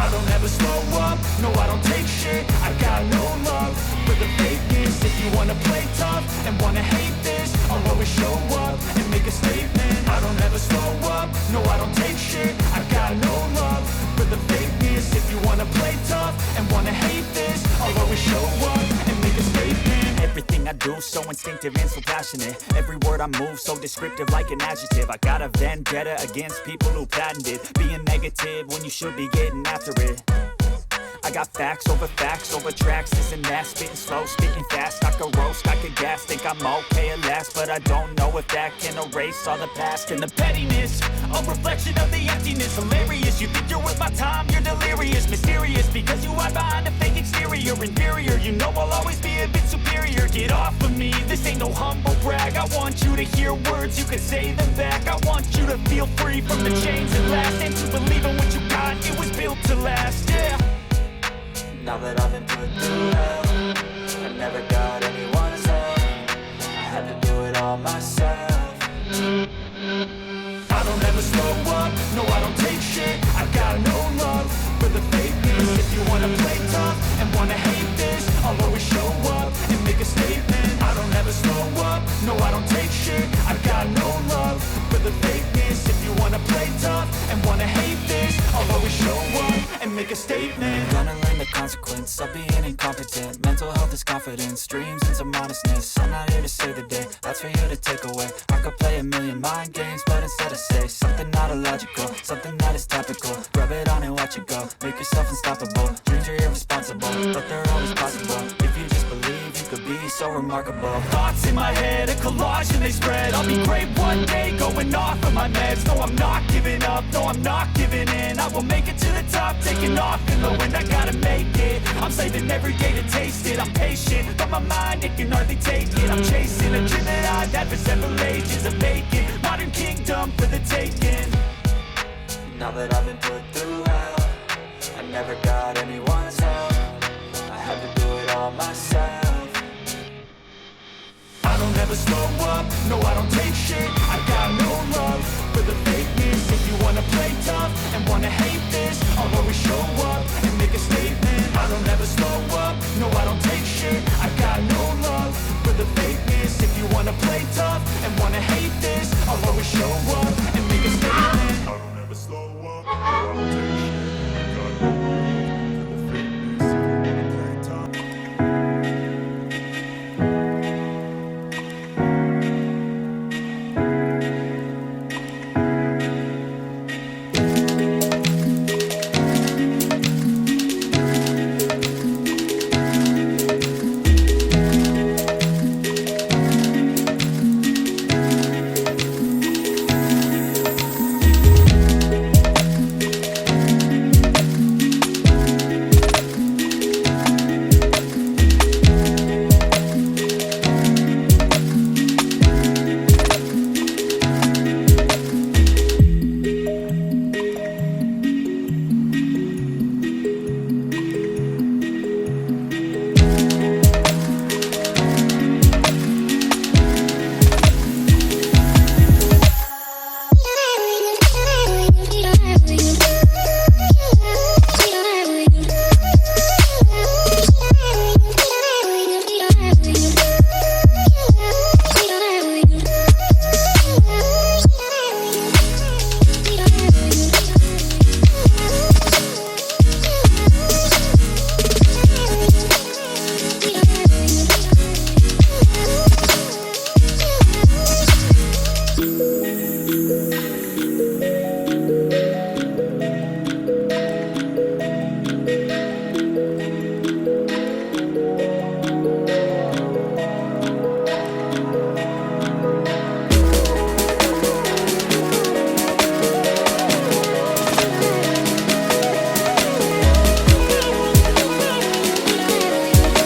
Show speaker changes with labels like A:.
A: I don't ever slow up, no I don't take shit. I got no love for the fakeness. If you wanna play tough and wanna hate this, I'll always show up and make a statement. I don't ever slow up, no I don't take shit. I got no love for the fakeness. If you wanna play tough and wanna hate this, I'll always show up and make a statement.
B: Everything I do so instinctive and so passionate. Every word I move so descriptive like an adjective. I got a vendetta against people who patented being negative when you should be getting after it. I got facts over tracks, this and that. Spitting slow, speaking fast, I could roast, I could gas. Think I'm okay at last, but I don't know if that can erase all the past. And the pettiness, a reflection of the emptiness. Hilarious, you think you're worth my time, you're delirious. Mysterious, because you hide behind a fake exterior. Inferior, you know I'll always be a bit superior. Get off of me, this ain't no humble brag. I want you to hear words, you can say them back. I want you to feel free from the chains that last, and to believe in what you got, it was built to last, yeah.
C: Now that I've been put through hell, I never got anyone's help. I had to do it all myself.
A: I don't ever slow up, no I don't take shit. I got no love for the fakeness. If you wanna play tough and wanna hate this, I'll always show up and make a statement. I don't ever slow up, no I don't take shit. I got no love for the fakeness. If you wanna play tough and wanna hate this, I'll always show up and make a statement.
C: Gonna learn the consequence of being incompetent. Mental health is confidence, dreams and some honestness. I'm not here to save the day, that's for you to take away. I could play a million mind games, but instead I say something not illogical, something that is topical. Rub it on and watch it go, make yourself unstoppable. Dreams are irresponsible, but they're always possible. If you just believe, you could be so remarkable.
A: Thoughts in my head, a collage and they spread. I'll be great one day, going off of my meds. No, I'm not giving up, no, I'm not giving in. I will make it to the top, taking off in the wind. I gotta make it, I'm saving every day to taste it. I'm patient, but my mind, it can hardly take it. I'm chasing a dream that I've had for several ages. A vacant, modern kingdom for the taking.
C: Now that I've been put through